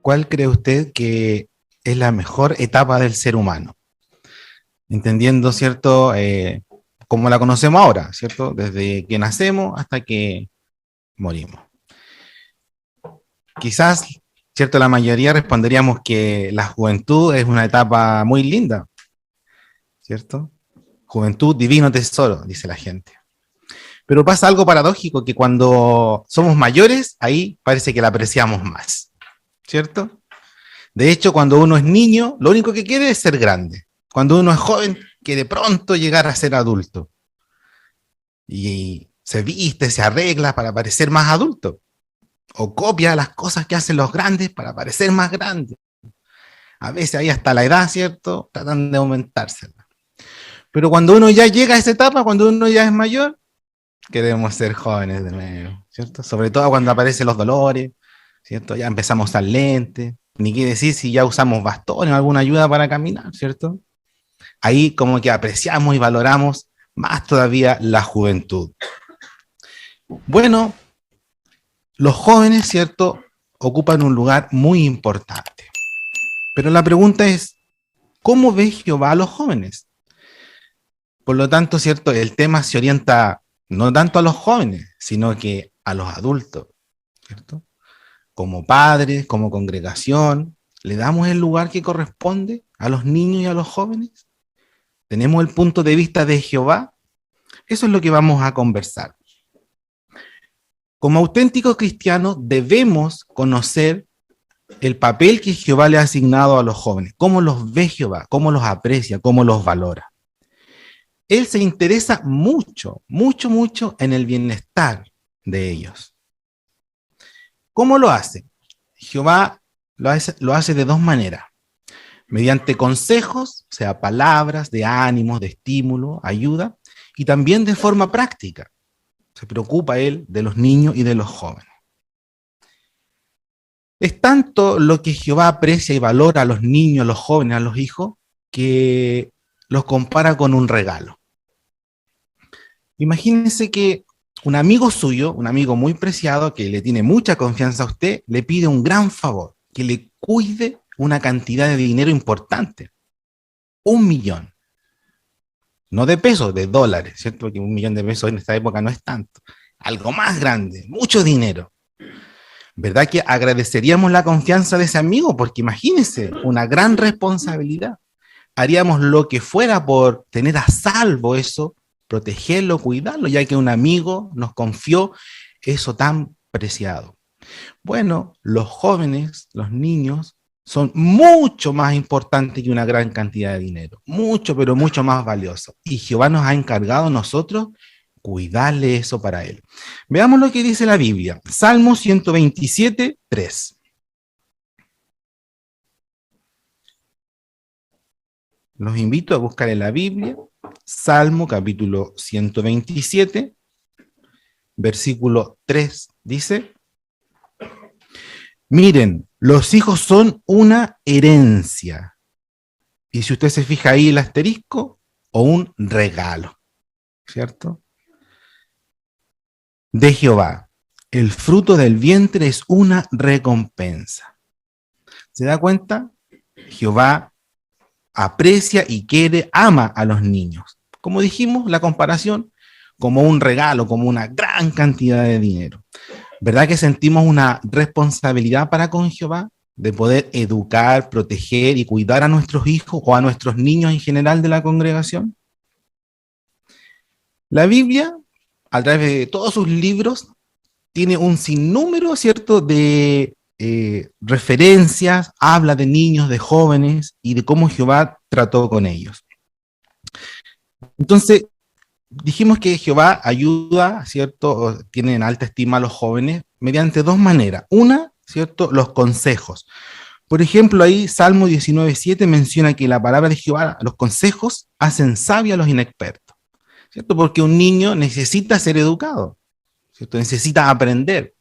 ¿cuál cree usted que es la mejor etapa del ser humano? Entendiendo, ¿cierto? Como la conocemos ahora, ¿cierto? Desde que nacemos hasta que morimos. Quizás, ¿cierto? La mayoría responderíamos que la juventud es una etapa muy linda, ¿cierto? Juventud, divino tesoro, dice la gente. Pero pasa algo paradójico, que cuando somos mayores, ahí parece que la apreciamos más, ¿cierto? De hecho, cuando uno es niño, lo único que quiere es ser grande. Cuando uno es joven, quiere pronto llegar a ser adulto. Y se viste, se arregla para parecer más adulto. O copia las cosas que hacen los grandes para parecer más grande. A veces ahí hasta la edad, ¿cierto? Tratan de aumentársela. Pero cuando uno ya llega a esa etapa, cuando uno ya es mayor, queremos ser jóvenes de nuevo, ¿cierto? Sobre todo cuando aparecen los dolores, ¿cierto? Ya empezamos a usar lentes, ni qué decir si ya usamos bastones o alguna ayuda para caminar, ¿cierto? Ahí como que apreciamos y valoramos más todavía la juventud. Bueno, los jóvenes, ¿cierto? Ocupan un lugar muy importante. Pero la pregunta es, ¿cómo ve Jehová a los jóvenes? Por lo tanto, ¿cierto? El tema se orienta no tanto a los jóvenes, sino que a los adultos, ¿cierto? Como padres, como congregación, ¿le damos el lugar que corresponde a los niños y a los jóvenes? ¿Tenemos el punto de vista de Jehová? Eso es lo que vamos a conversar. Como auténticos cristianos debemos conocer el papel que Jehová le ha asignado a los jóvenes, cómo los ve Jehová, cómo los aprecia, cómo los valora. Él se interesa mucho, mucho, mucho en el bienestar de ellos. ¿Cómo lo hace? Jehová lo hace de dos maneras. Mediante consejos, o sea, palabras de ánimos, de estímulo, ayuda, y también de forma práctica. Se preocupa él de los niños y de los jóvenes. Es tanto lo que Jehová aprecia y valora a los niños, a los jóvenes, a los hijos, que los compara con un regalo. Imagínense que un amigo suyo, un amigo muy preciado, que le tiene mucha confianza a usted, le pide un gran favor, que le cuide una cantidad de dinero importante, 1.000.000. No de pesos, de dólares, ¿cierto? Porque 1.000.000 de pesos en esta época no es tanto. Algo más grande, mucho dinero. ¿Verdad que agradeceríamos la confianza de ese amigo? Porque imagínense, una gran responsabilidad. Haríamos lo que fuera por tener a salvo eso, protegerlo, cuidarlo, ya que un amigo nos confió eso tan preciado. Bueno, los jóvenes, los niños, son mucho más importantes que una gran cantidad de dinero. Mucho, pero mucho más valioso. Y Jehová nos ha encargado a nosotros cuidarle eso para él. Veamos lo que dice la Biblia. Salmo 127, 3. Los invito a buscar en la Biblia. Salmo capítulo 127, versículo 3. Dice: miren, los hijos son una herencia. Y si usted se fija ahí, el asterisco, o un regalo, ¿cierto? De Jehová. El fruto del vientre es una recompensa. ¿Se da cuenta? Jehová aprecia y quiere, ama a los niños. Como dijimos, la comparación como un regalo, como una gran cantidad de dinero. ¿Verdad que sentimos una responsabilidad para con Jehová de poder educar, proteger y cuidar a nuestros hijos o a nuestros niños en general de la congregación? La Biblia, a través de todos sus libros, tiene un sinnúmero, ¿cierto?, de referencias, habla de niños, de jóvenes y de cómo Jehová trató con ellos. Entonces, dijimos que Jehová ayuda, ¿cierto?, tiene en alta estima a los jóvenes mediante dos maneras. Una, ¿cierto?, los consejos. Por ejemplo, ahí Salmo 19:7 menciona que la palabra de Jehová, los consejos, hacen sabio a los inexpertos, ¿cierto? Porque un niño necesita ser educado, ¿cierto? Necesita aprender.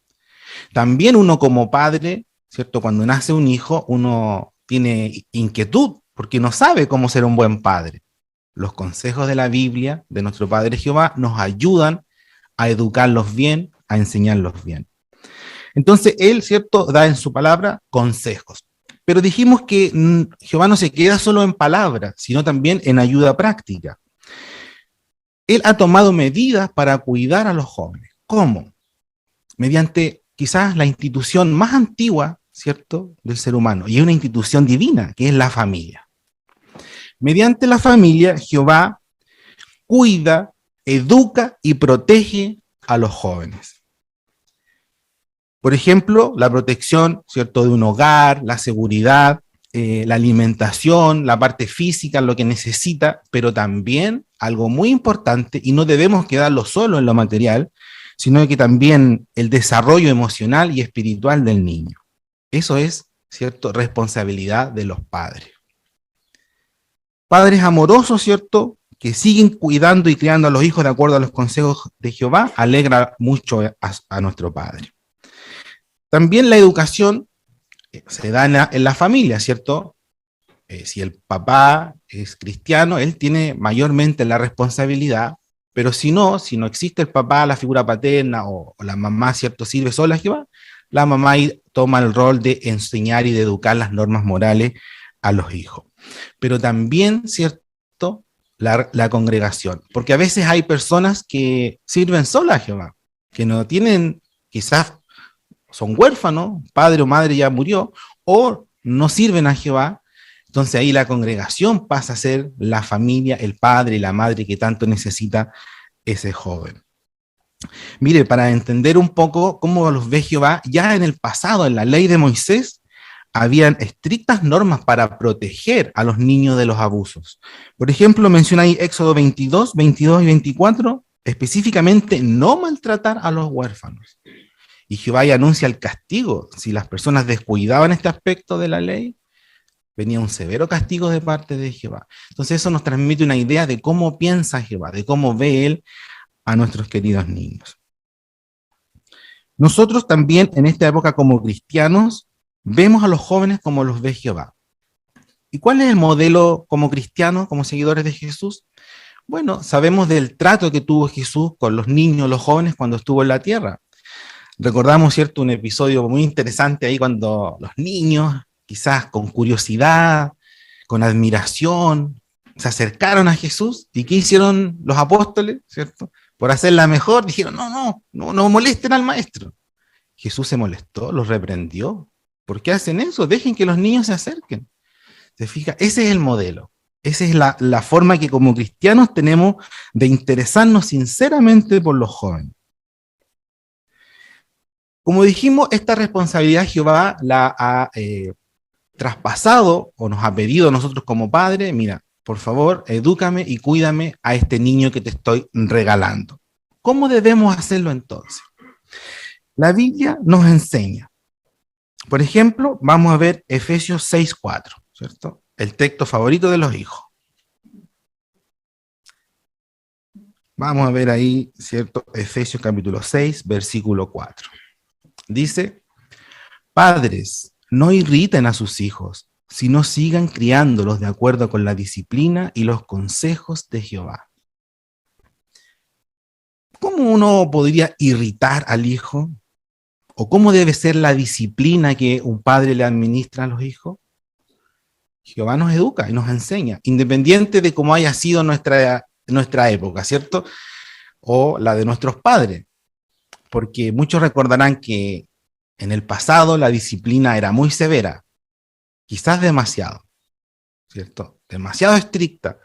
También uno como padre, ¿cierto? Cuando nace un hijo, uno tiene inquietud porque no sabe cómo ser un buen padre. Los consejos de la Biblia, de nuestro Padre Jehová, nos ayudan a educarlos bien, a enseñarlos bien. Entonces él, ¿cierto?, da en su palabra consejos. Pero dijimos que Jehová no se queda solo en palabras, sino también en ayuda práctica. Él ha tomado medidas para cuidar a los jóvenes. ¿Cómo? Mediante quizás la institución más antigua, ¿cierto?, del ser humano, y es una institución divina, que es la familia. Mediante la familia, Jehová cuida, educa y protege a los jóvenes. Por ejemplo, la protección, ¿cierto?, de un hogar, la seguridad, la alimentación, la parte física, lo que necesita, pero también algo muy importante, y no debemos quedarlo solo en lo material, sino que también el desarrollo emocional y espiritual del niño. Eso es, ¿cierto?, responsabilidad de los padres. Padres amorosos, ¿cierto?, que siguen cuidando y criando a los hijos de acuerdo a los consejos de Jehová, alegra mucho a nuestro Padre. También la educación se da en la familia, ¿cierto? Si el papá es cristiano, él tiene mayormente la responsabilidad, pero si no existe el papá, la figura paterna, o la mamá, ¿cierto?, sirve sola a Jehová, la mamá toma el rol de enseñar y de educar las normas morales a los hijos. Pero también, ¿cierto?, la congregación, porque a veces hay personas que sirven solas a Jehová, que no tienen, quizás son huérfanos, padre o madre ya murió, o no sirven a Jehová. Entonces ahí la congregación pasa a ser la familia, el padre y la madre que tanto necesita ese joven. Mire, para entender un poco cómo los ve Jehová, ya en el pasado, en la ley de Moisés, habían estrictas normas para proteger a los niños de los abusos. Por ejemplo, menciona ahí Éxodo 22, 22 y 24, específicamente no maltratar a los huérfanos. Y Jehová ya anuncia el castigo. Si las personas descuidaban este aspecto de la ley, venía un severo castigo de parte de Jehová. Entonces eso nos transmite una idea de cómo piensa Jehová, de cómo ve Él a nuestros queridos niños. Nosotros también en esta época como cristianos vemos a los jóvenes como los ve Jehová. ¿Y cuál es el modelo como cristianos, como seguidores de Jesús? Bueno, sabemos del trato que tuvo Jesús con los niños, los jóvenes cuando estuvo en la tierra. Recordamos, ¿cierto?, un episodio muy interesante ahí cuando los niños, quizás con curiosidad, con admiración, se acercaron a Jesús. ¿Y qué hicieron los apóstoles, ¿cierto? Por hacerla mejor, dijeron, no molesten al maestro. Jesús se molestó, los reprendió. ¿Por qué hacen eso? Dejen que los niños se acerquen. ¿Se fija? Ese es el modelo. Esa es la forma que como cristianos tenemos de interesarnos sinceramente por los jóvenes. Como dijimos, esta responsabilidad Jehová la ha traspasado o nos ha pedido a nosotros como padres. Mira, por favor, edúcame y cuídame a este niño que te estoy regalando. ¿Cómo debemos hacerlo entonces? La Biblia nos enseña. Por ejemplo, vamos a ver Efesios 6:4, ¿cierto? El texto favorito de los hijos. Vamos a ver ahí, ¿cierto? Efesios capítulo 6, versículo 4. Dice, padres, no irriten a sus hijos, sino sigan criándolos de acuerdo con la disciplina y los consejos de Jehová. ¿Cómo uno podría irritar al hijo? ¿O cómo debe ser la disciplina que un padre le administra a los hijos? Jehová nos educa y nos enseña, independiente de cómo haya sido nuestra época, ¿cierto? O la de nuestros padres. Porque muchos recordarán que en el pasado la disciplina era muy severa, quizás demasiado, ¿cierto? Demasiado estricta,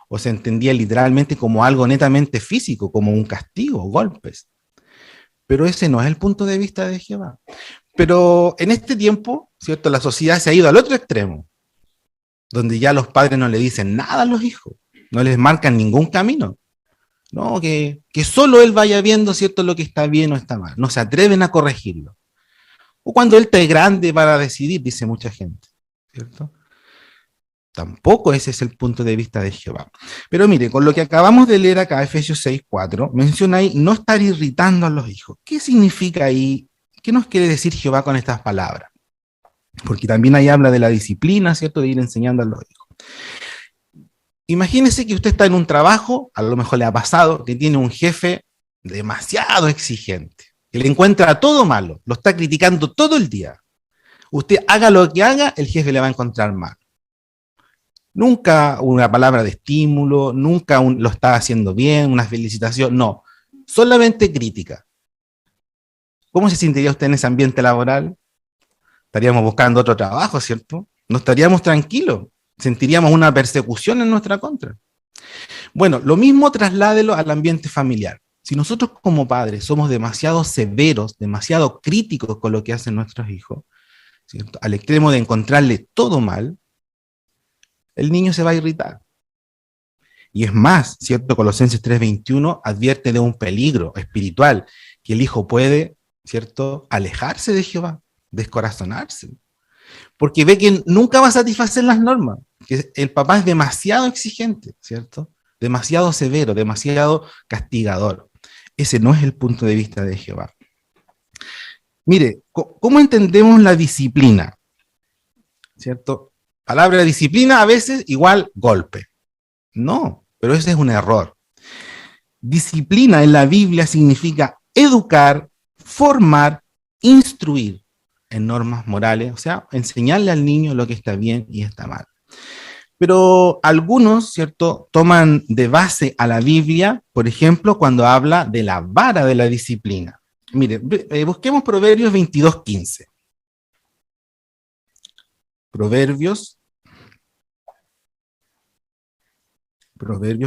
o se entendía literalmente como algo netamente físico, como un castigo, golpes. Pero ese no es el punto de vista de Jehová. Pero en este tiempo, ¿cierto?, la sociedad se ha ido al otro extremo, donde ya los padres no le dicen nada a los hijos, no les marcan ningún camino. No, que solo él vaya viendo, ¿cierto?, lo que está bien o está mal. No se atreven a corregirlo. O cuando él está grande para decidir, dice mucha gente, ¿cierto? Tampoco ese es el punto de vista de Jehová. Pero mire, con lo que acabamos de leer acá, Efesios 6:4, menciona ahí no estar irritando a los hijos. ¿Qué significa ahí? ¿Qué nos quiere decir Jehová con estas palabras? Porque también ahí habla de la disciplina, ¿cierto?, de ir enseñando a los hijos. Imagínese que usted está en un trabajo, a lo mejor le ha pasado, que tiene un jefe demasiado exigente. que le encuentra todo malo, lo está criticando todo el día. Usted haga lo que haga, el jefe le va a encontrar mal. Nunca una palabra de estímulo, nunca lo está haciendo bien, una felicitación, no. Solamente crítica. ¿Cómo se sentiría usted en ese ambiente laboral? Estaríamos buscando otro trabajo, ¿cierto? No estaríamos tranquilos. Sentiríamos una persecución en nuestra contra. Bueno, lo mismo trasládelo al ambiente familiar. Si nosotros como padres somos demasiado severos, demasiado críticos con lo que hacen nuestros hijos, ¿cierto? Al extremo de encontrarle todo mal, el niño se va a irritar. Y es más, ¿cierto? Colosenses 3:21 advierte de un peligro espiritual, que el hijo puede, ¿cierto?, alejarse de Jehová, descorazonarse, porque ve que nunca va a satisfacer las normas, que el papá es demasiado exigente, ¿cierto? Demasiado severo, demasiado castigador. Ese no es el punto de vista de Jehová. Mire, ¿cómo entendemos la disciplina? ¿Cierto? Palabra disciplina a veces igual golpe. No, pero ese es un error. Disciplina en la Biblia significa educar, formar, instruir en normas morales, o sea, enseñarle al niño lo que está bien y está mal. Pero algunos, ¿cierto?, toman de base a la Biblia, por ejemplo, cuando habla de la vara de la disciplina. Mire, busquemos Proverbios 22:15. Proverbios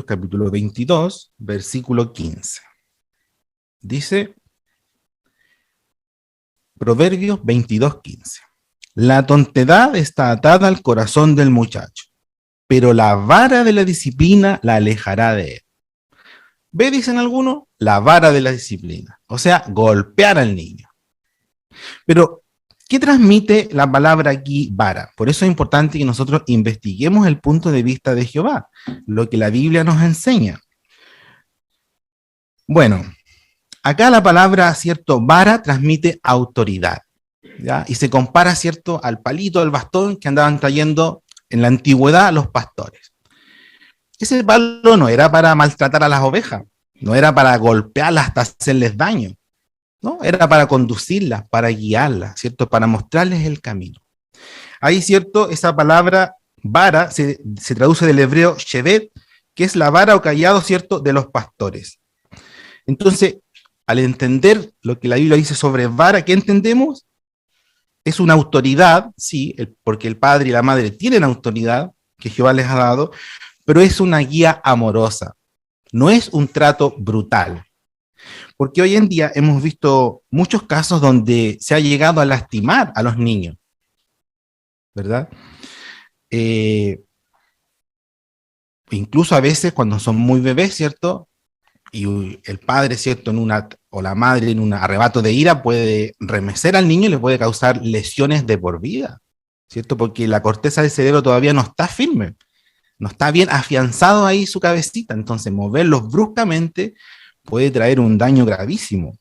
capítulo 22, versículo 15. Dice, Proverbios 22:15. La tontedad está atada al corazón del muchacho, pero la vara de la disciplina la alejará de él. ¿Ve? Dicen algunos, la vara de la disciplina. O sea, golpear al niño. Pero, ¿qué transmite la palabra aquí vara? Por eso es importante que nosotros investiguemos el punto de vista de Jehová, lo que la Biblia nos enseña. Bueno, acá la palabra, ¿cierto?, vara transmite autoridad, ¿ya? Y se compara, ¿cierto?, al palito, al bastón que andaban trayendo en la antigüedad los pastores. Ese palo no era para maltratar a las ovejas, no era para golpearlas hasta hacerles daño, ¿no? Era para conducirlas, para guiarlas, ¿cierto?, para mostrarles el camino. Ahí, ¿cierto?, esa palabra vara se traduce del hebreo shevet, que es la vara o callado, ¿cierto?, de los pastores. Entonces, al entender lo que la Biblia dice sobre vara, ¿qué entendemos? Es una autoridad, sí, porque el padre y la madre tienen autoridad que Jehová les ha dado, pero es una guía amorosa, no es un trato brutal. Porque hoy en día hemos visto muchos casos donde se ha llegado a lastimar a los niños, ¿verdad? Incluso a veces cuando son muy bebés, ¿cierto? Y el padre, ¿cierto?, o la madre en un arrebato de ira puede remecer al niño y le puede causar lesiones de por vida, ¿cierto? Porque la corteza del cerebro todavía no está firme, no está bien afianzado ahí su cabecita, entonces moverlos bruscamente puede traer un daño gravísimo.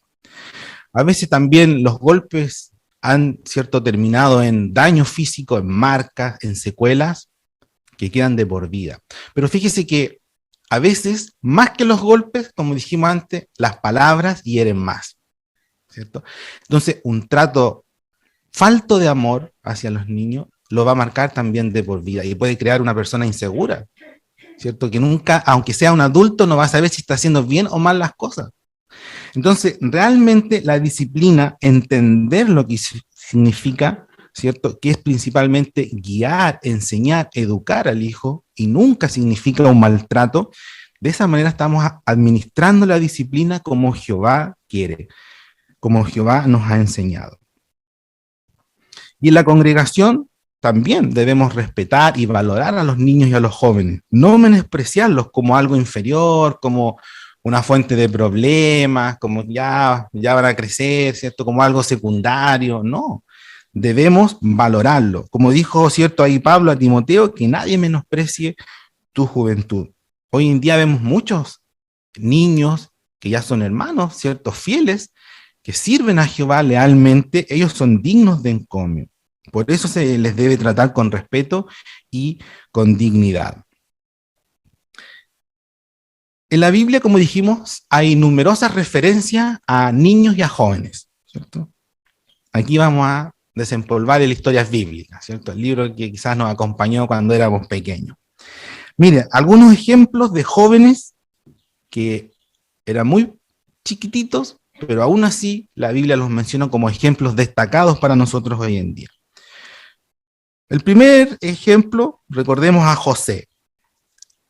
A veces también los golpes han, ¿cierto?, terminado en daño físico, en marcas, en secuelas que quedan de por vida. Pero fíjese que a veces, más que los golpes, como dijimos antes, las palabras hieren más, ¿cierto? Entonces, un trato falto de amor hacia los niños lo va a marcar también de por vida y puede crear una persona insegura, ¿cierto? Que nunca, aunque sea un adulto, no va a saber si está haciendo bien o mal las cosas. Entonces, realmente la disciplina, entender lo que significa, ¿cierto?, que es principalmente guiar, enseñar, educar al hijo y nunca significa un maltrato. De esa manera estamos administrando la disciplina como Jehová quiere, como Jehová nos ha enseñado. Y en la congregación también debemos respetar y valorar a los niños y a los jóvenes, no menospreciarlos como algo inferior, como una fuente de problemas, como ya van a crecer, ¿cierto?, como algo secundario, no. Debemos valorarlo. Como dijo, ¿cierto?, ahí Pablo a Timoteo, que nadie menosprecie tu juventud. Hoy en día vemos muchos niños que ya son hermanos, ¿cierto?, fieles, que sirven a Jehová lealmente, ellos son dignos de encomio. Por eso se les debe tratar con respeto y con dignidad. En la Biblia, como dijimos, hay numerosas referencias a niños y a jóvenes, ¿cierto? Aquí vamos a desempolvar las historias bíblicas, ¿cierto? El libro que quizás nos acompañó cuando éramos pequeños. Mire, algunos ejemplos de jóvenes que eran muy chiquititos, pero aún así la Biblia los menciona como ejemplos destacados para nosotros hoy en día. El primer ejemplo, recordemos a José.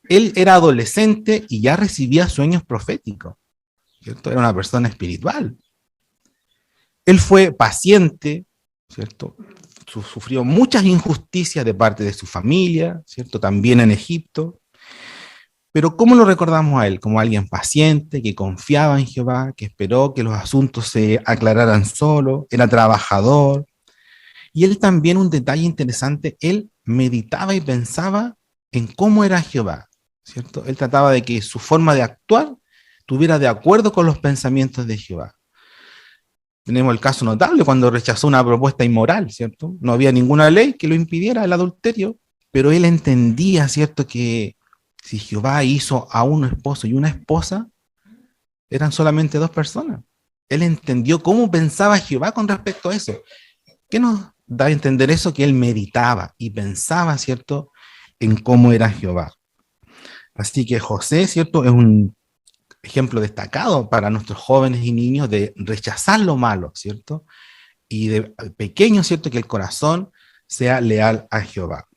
Él era adolescente y ya recibía sueños proféticos, ¿cierto? Era una persona espiritual. Él fue paciente, ¿cierto? Sufrió muchas injusticias de parte de su familia, ¿cierto? También en Egipto. Pero ¿cómo lo recordamos a él? Como alguien paciente, que confiaba en Jehová, que esperó que los asuntos se aclararan solo, era trabajador. Y él también, un detalle interesante, él meditaba y pensaba en cómo era Jehová, ¿cierto? Él trataba de que su forma de actuar tuviera de acuerdo con los pensamientos de Jehová. Tenemos el caso notable cuando rechazó una propuesta inmoral, ¿cierto? No había ninguna ley que lo impidiera el adulterio, pero él entendía, ¿cierto?, que si Jehová hizo a un esposo y una esposa, eran solamente dos personas. Él entendió cómo pensaba Jehová con respecto a eso. ¿Qué nos da a entender eso? Que él meditaba y pensaba, ¿cierto?, en cómo era Jehová. Así que José, ¿cierto?, es un ejemplo destacado para nuestros jóvenes y niños de rechazar lo malo, ¿cierto? Y de pequeño, ¿cierto?, que el corazón sea leal a Jehová.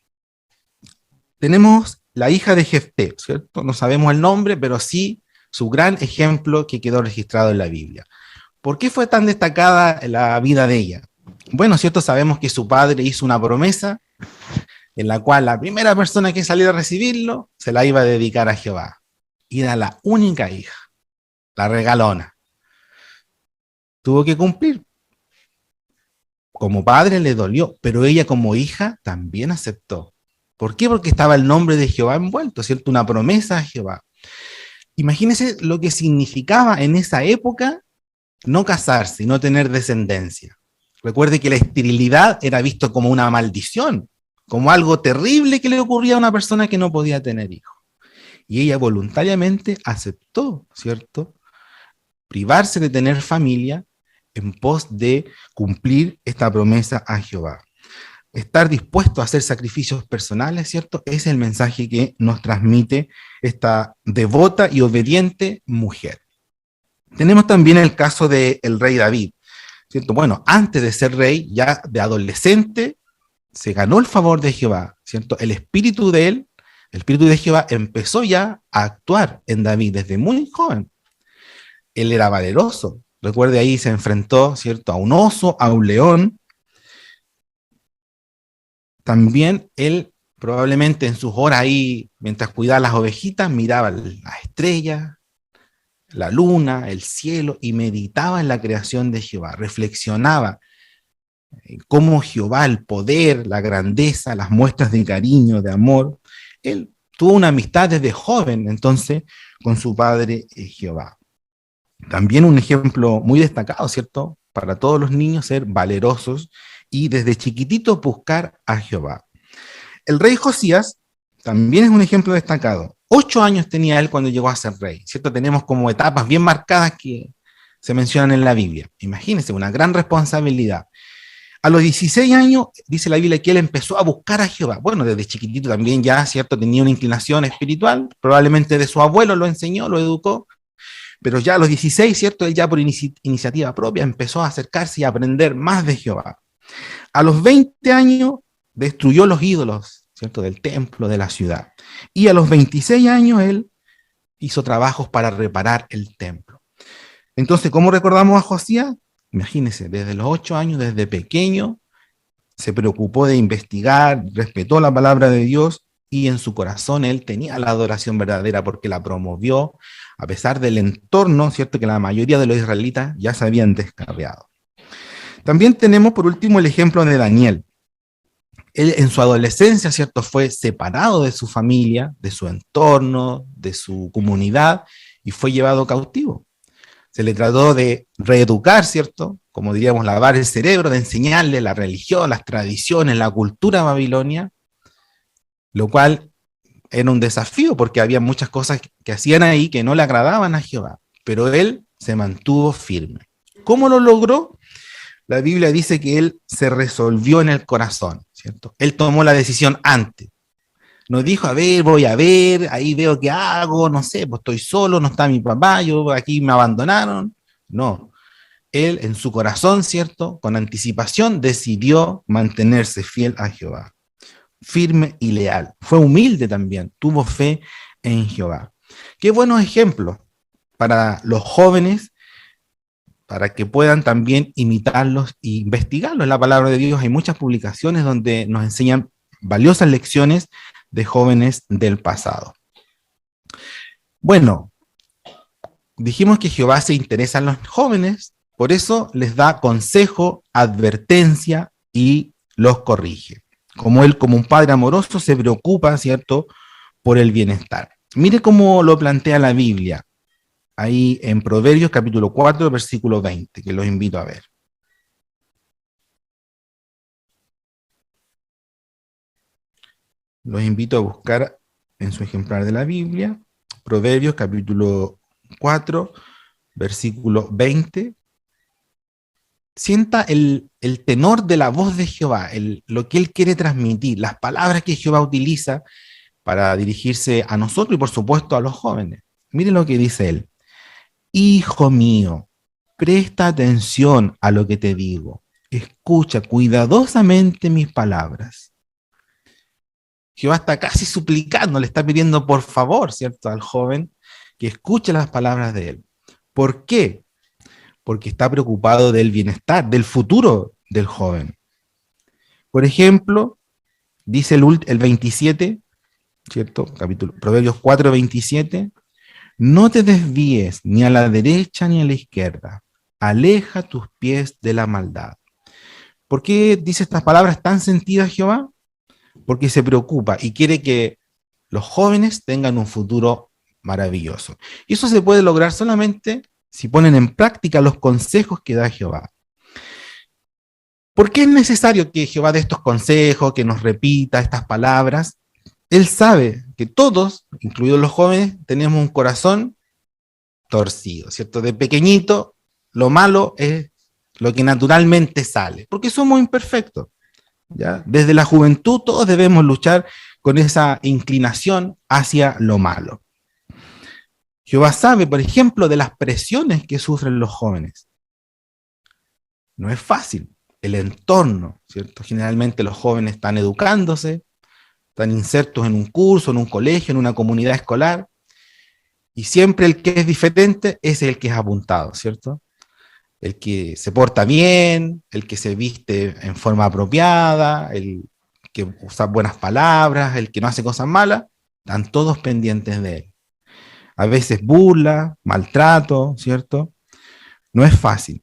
Tenemos la hija de Jefté, ¿cierto? No sabemos el nombre, pero sí su gran ejemplo que quedó registrado en la Biblia. ¿Por qué fue tan destacada la vida de ella? Bueno, ¿cierto? Sabemos que su padre hizo una promesa en la cual la primera persona que saliera a recibirlo se la iba a dedicar a Jehová. Y era la única hija, la regalona. Tuvo que cumplir. Como padre le dolió, pero ella como hija también aceptó. ¿Por qué? Porque estaba el nombre de Jehová envuelto, ¿cierto? Una promesa a Jehová. Imagínense lo que significaba en esa época no casarse y no tener descendencia. Recuerde que la esterilidad era visto como una maldición, como algo terrible que le ocurría a una persona que no podía tener hijos. Y ella voluntariamente aceptó, ¿cierto?, privarse de tener familia en pos de cumplir esta promesa a Jehová. Estar dispuesto a hacer sacrificios personales, ¿cierto? Es el mensaje que nos transmite esta devota y obediente mujer. Tenemos también el caso del rey David, ¿cierto? Bueno, antes de ser rey, ya de adolescente, se ganó el favor de Jehová, ¿cierto? El espíritu de él, el espíritu de Jehová empezó ya a actuar en David desde muy joven. Él era valeroso. Recuerde, ahí se enfrentó, ¿cierto?, a un oso, a un león. También él probablemente en sus horas ahí, mientras cuidaba las ovejitas, miraba las estrellas, la luna, el cielo, y meditaba en la creación de Jehová, reflexionaba en cómo Jehová, el poder, la grandeza, las muestras de cariño, de amor. Él tuvo una amistad desde joven, entonces, con su padre Jehová. También un ejemplo muy destacado, ¿cierto?, para todos los niños, ser valerosos y desde chiquitito buscar a Jehová. El rey Josías también es un ejemplo destacado. 8 años tenía él cuando llegó a ser rey, ¿cierto? Tenemos como etapas bien marcadas que se mencionan en la Biblia. Imagínense, una gran responsabilidad. A los 16 años, dice la Biblia que él empezó a buscar a Jehová. Bueno, desde chiquitito también ya, ¿cierto?, tenía una inclinación espiritual, probablemente de su abuelo lo enseñó, lo educó, pero ya a los 16, ¿cierto?, él ya por iniciativa propia empezó a acercarse y a aprender más de Jehová. A los 20 años destruyó los ídolos, ¿cierto?, del templo, de la ciudad. Y a los 26 años él hizo trabajos para reparar el templo. Entonces, ¿cómo recordamos a Josías? Imagínense, desde los 8 años, desde pequeño, se preocupó de investigar, respetó la palabra de Dios y en su corazón él tenía la adoración verdadera porque la promovió a pesar del entorno, ¿cierto?, que la mayoría de los israelitas ya se habían descarriado. También tenemos por último el ejemplo de Daniel. Él en su adolescencia, ¿cierto?, fue separado de su familia, de su entorno, de su comunidad y fue llevado cautivo. Se le trató de reeducar, ¿cierto?, como diríamos, lavar el cerebro, de enseñarle la religión, las tradiciones, la cultura babilonia, lo cual era un desafío porque había muchas cosas que hacían ahí que no le agradaban a Jehová, pero él se mantuvo firme. ¿Cómo lo logró? La Biblia dice que él se resolvió en el corazón, ¿cierto? Él tomó la decisión antes. No dijo, a ver, voy a ver, ahí veo qué hago, no sé, pues estoy solo, no está mi papá, yo aquí me abandonaron. No, él en su corazón, ¿cierto? Con anticipación decidió mantenerse fiel a Jehová, firme y leal. Fue humilde también, tuvo fe en Jehová. Qué buenos ejemplos para los jóvenes, para que puedan también imitarlos e investigarlos. En la palabra de Dios hay muchas publicaciones donde nos enseñan valiosas lecciones de jóvenes del pasado. Bueno, dijimos que Jehová se interesa en los jóvenes, por eso les da consejo, advertencia y los corrige. Como él, como un padre amoroso, se preocupa, ¿cierto?, por el bienestar. Mire cómo lo plantea la Biblia, ahí en Proverbios capítulo 4, versículo 20, que los invito a ver. Los invito a buscar en su ejemplar de la Biblia, Proverbios capítulo 4, versículo 20. Sienta el tenor de la voz de Jehová, lo que él quiere transmitir, las palabras que Jehová utiliza para dirigirse a nosotros y por supuesto a los jóvenes. Miren lo que dice él. Hijo mío, presta atención a lo que te digo. Escucha cuidadosamente mis palabras. Jehová está casi suplicando, le está pidiendo por favor, ¿cierto?, al joven que escuche las palabras de él. ¿Por qué? Porque está preocupado del bienestar, del futuro del joven. Por ejemplo, dice el 27, ¿cierto? Capítulo, Proverbios 4, 27, no te desvíes ni a la derecha ni a la izquierda, aleja tus pies de la maldad. ¿Por qué dice estas palabras tan sentidas Jehová? Porque se preocupa y quiere que los jóvenes tengan un futuro maravilloso. Y eso se puede lograr solamente si ponen en práctica los consejos que da Jehová. ¿Por qué es necesario que Jehová dé estos consejos, que nos repita estas palabras? Él sabe que todos, incluidos los jóvenes, tenemos un corazón torcido, ¿cierto? De pequeñito, lo malo es lo que naturalmente sale, porque somos imperfectos, ¿ya? Desde la juventud todos debemos luchar con esa inclinación hacia lo malo. Jehová sabe, por ejemplo, de las presiones que sufren los jóvenes. No es fácil. El entorno, ¿cierto? Generalmente los jóvenes están educándose, están insertos en un curso, en un colegio, en una comunidad escolar, y siempre el que es diferente es el que es apuntado, ¿cierto? El que se porta bien, el que se viste en forma apropiada, el que usa buenas palabras, el que no hace cosas malas, están todos pendientes de él. A veces burla, maltrato, ¿cierto? No es fácil.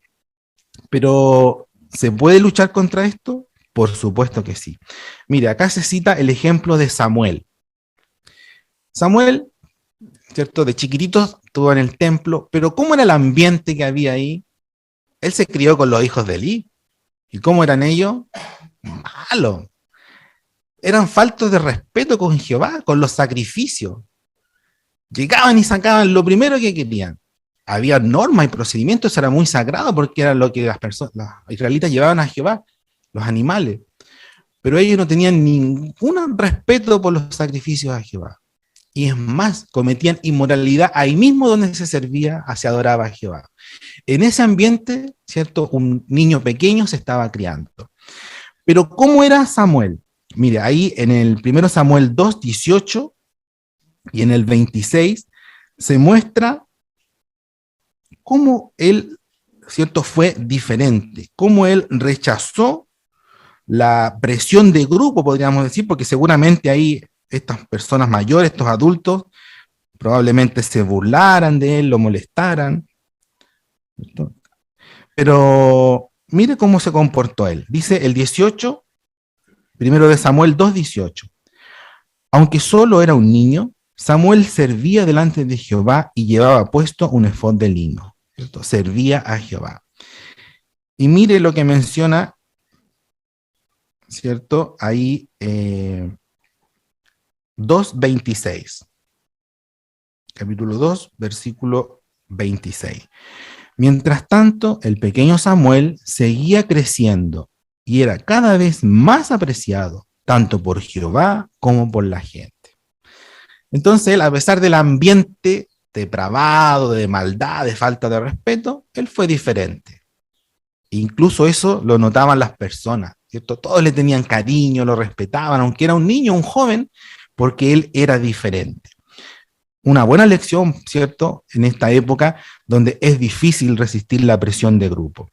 Pero, ¿se puede luchar contra esto? Por supuesto que sí. Mira, acá se cita el ejemplo de Samuel. Samuel, ¿cierto? De chiquititos estuvo en el templo, pero ¿cómo era el ambiente que había ahí? Él se crió con los hijos de Elí. ¿Y cómo eran ellos? Malos. Eran faltos de respeto con Jehová, con los sacrificios. Llegaban y sacaban lo primero que querían. Había normas y procedimientos, eso era muy sagrado porque era lo que las personas, los israelitas llevaban a Jehová, los animales. Pero ellos no tenían ningún respeto por los sacrificios a Jehová. Y es más, cometían inmoralidad ahí mismo donde se servía, se adoraba a Jehová. En ese ambiente, ¿cierto? Un niño pequeño se estaba criando. Pero ¿cómo era Samuel? Mire, ahí en el 1 Samuel 2, 18 y en el 26 se muestra cómo él, ¿cierto?, fue diferente, cómo él rechazó la presión de grupo, podríamos decir, porque seguramente ahí estas personas mayores, estos adultos, probablemente se burlaran de él, lo molestaran. ¿Cierto? Pero mire cómo se comportó él. Dice el 18, 1 de Samuel 2:18. Aunque solo era un niño, Samuel servía delante de Jehová y llevaba puesto un efod de lino, ¿cierto? Servía a Jehová. Y mire lo que menciona, ¿cierto? Ahí 2:26. Capítulo 2, versículo 26. Mientras tanto, el pequeño Samuel seguía creciendo y era cada vez más apreciado, tanto por Jehová como por la gente. Entonces él, a pesar del ambiente depravado, de maldad, de falta de respeto, él fue diferente. Incluso eso lo notaban las personas, ¿cierto? Todos le tenían cariño, lo respetaban, aunque era un niño, un joven, porque él era diferente. Una buena lección, ¿cierto? En esta época donde es difícil resistir la presión de grupo.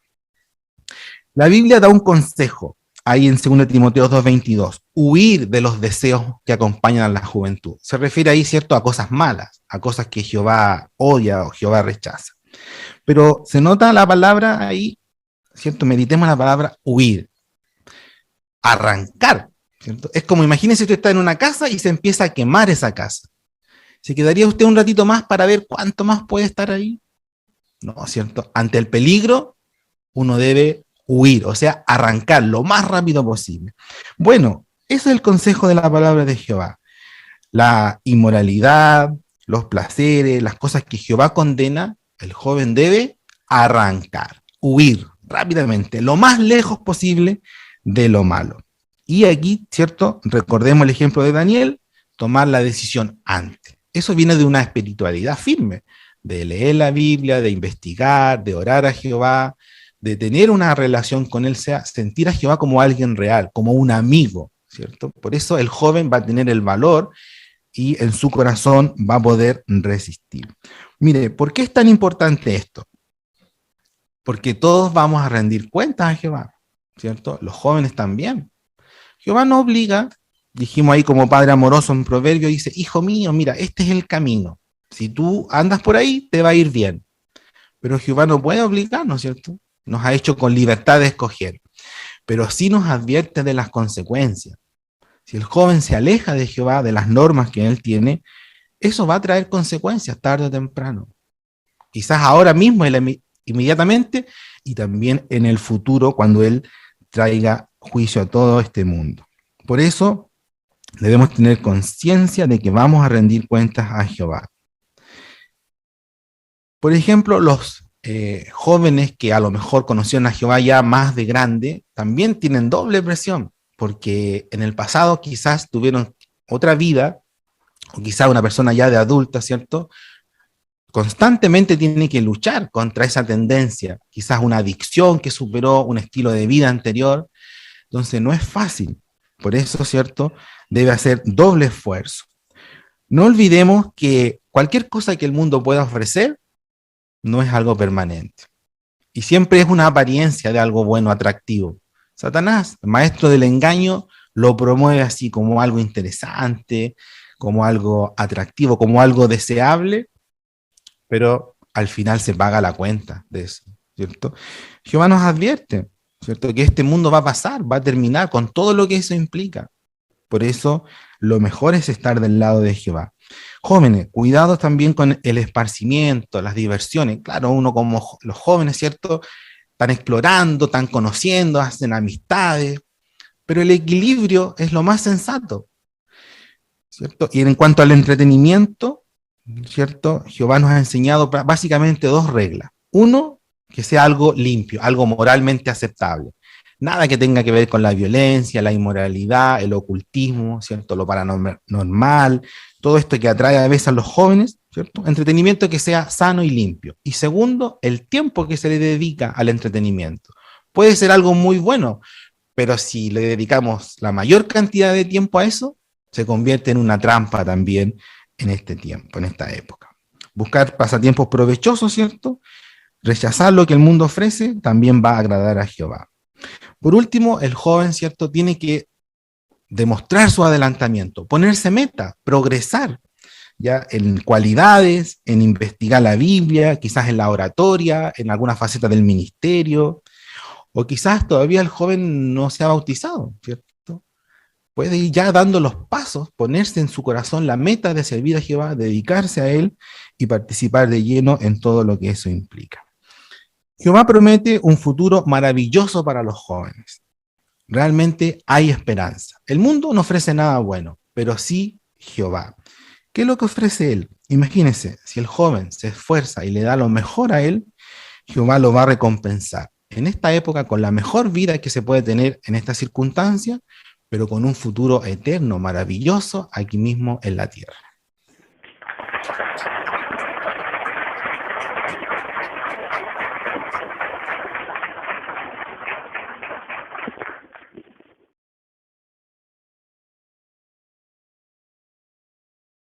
La Biblia da un consejo ahí en 2 Timoteo 2:22, huir de los deseos que acompañan a la juventud. Se refiere ahí, ¿cierto?, a cosas malas, a cosas que Jehová odia o Jehová rechaza. Pero se nota la palabra ahí, ¿cierto? Meditemos la palabra huir, arrancar, ¿cierto? Es como, imagínense usted está en una casa y se empieza a quemar esa casa. ¿Se quedaría usted un ratito más para ver cuánto más puede estar ahí? No, ¿cierto? Ante el peligro, uno debe huir, o sea, arrancar lo más rápido posible. Bueno, ese es el consejo de la palabra de Jehová. La inmoralidad, los placeres, las cosas que Jehová condena, el joven debe arrancar, huir rápidamente, lo más lejos posible de lo malo. Y aquí, ¿cierto? Recordemos el ejemplo de Daniel, tomar la decisión antes. Eso viene de una espiritualidad firme, de leer la Biblia, de investigar, de orar a Jehová, de tener una relación con él, sea sentir a Jehová como alguien real, como un amigo, ¿cierto? Por eso el joven va a tener el valor y en su corazón va a poder resistir. Mire, ¿por qué es tan importante esto? Porque todos vamos a rendir cuentas a Jehová, ¿cierto? Los jóvenes también. Jehová no obliga, dijimos ahí como padre amoroso en Proverbio, dice, hijo mío, mira, este es el camino. Si tú andas por ahí, te va a ir bien. Pero Jehová no puede obligarnos, ¿cierto? Nos ha hecho con libertad de escoger. Pero sí nos advierte de las consecuencias. Si el joven se aleja de Jehová, de las normas que él tiene, eso va a traer consecuencias tarde o temprano. Quizás ahora mismo, inmediatamente, y también en el futuro, cuando él traiga juicio a todo este mundo. Por eso debemos tener conciencia de que vamos a rendir cuentas a Jehová. Por ejemplo, los jóvenes que a lo mejor conocieron a Jehová ya más de grande, también tienen doble presión, porque en el pasado quizás tuvieron otra vida, o quizás una persona ya de adulta, ¿cierto? Constantemente tiene que luchar contra esa tendencia, quizás una adicción que superó un estilo de vida anterior, entonces no es fácil. Por eso, ¿cierto? Debe hacer doble esfuerzo. No olvidemos que cualquier cosa que el mundo pueda ofrecer no es algo permanente. Y siempre es una apariencia de algo bueno, atractivo. Satanás, el maestro del engaño, lo promueve así como algo interesante, como algo atractivo, como algo deseable, pero al final se paga la cuenta de eso, ¿cierto? Jehová nos advierte, ¿cierto? Que este mundo va a pasar, va a terminar con todo lo que eso implica. Por eso, lo mejor es estar del lado de Jehová. Jóvenes, cuidado también con el esparcimiento, las diversiones. Claro, uno como los jóvenes, ¿cierto? Están explorando, están conociendo, hacen amistades, pero el equilibrio es lo más sensato, ¿cierto? Y en cuanto al entretenimiento, ¿cierto? Jehová nos ha enseñado básicamente dos reglas. Uno, que sea algo limpio, algo moralmente aceptable. Nada que tenga que ver con la violencia, la inmoralidad, el ocultismo, ¿cierto? Lo paranormal, todo esto que atrae a veces a los jóvenes, ¿cierto? Entretenimiento que sea sano y limpio. Y segundo, el tiempo que se le dedica al entretenimiento. Puede ser algo muy bueno, pero si le dedicamos la mayor cantidad de tiempo a eso, se convierte en una trampa también en este tiempo, en esta época. Buscar pasatiempos provechosos, ¿cierto? Rechazar lo que el mundo ofrece también va a agradar a Jehová. Por último, el joven, ¿cierto?, tiene que demostrar su adelantamiento, ponerse meta, progresar, ya en cualidades, en investigar la Biblia, quizás en la oratoria, en alguna faceta del ministerio, o quizás todavía el joven no se ha bautizado, ¿cierto? Puede ir ya dando los pasos, ponerse en su corazón la meta de servir a Jehová, dedicarse a Él y participar de lleno en todo lo que eso implica. Jehová promete un futuro maravilloso para los jóvenes. Realmente hay esperanza. El mundo no ofrece nada bueno, pero sí Jehová. ¿Qué es lo que ofrece él? Imagínense, si el joven se esfuerza y le da lo mejor a él, Jehová lo va a recompensar. En esta época, con la mejor vida que se puede tener en esta circunstancia, pero con un futuro eterno, maravilloso, aquí mismo en la tierra.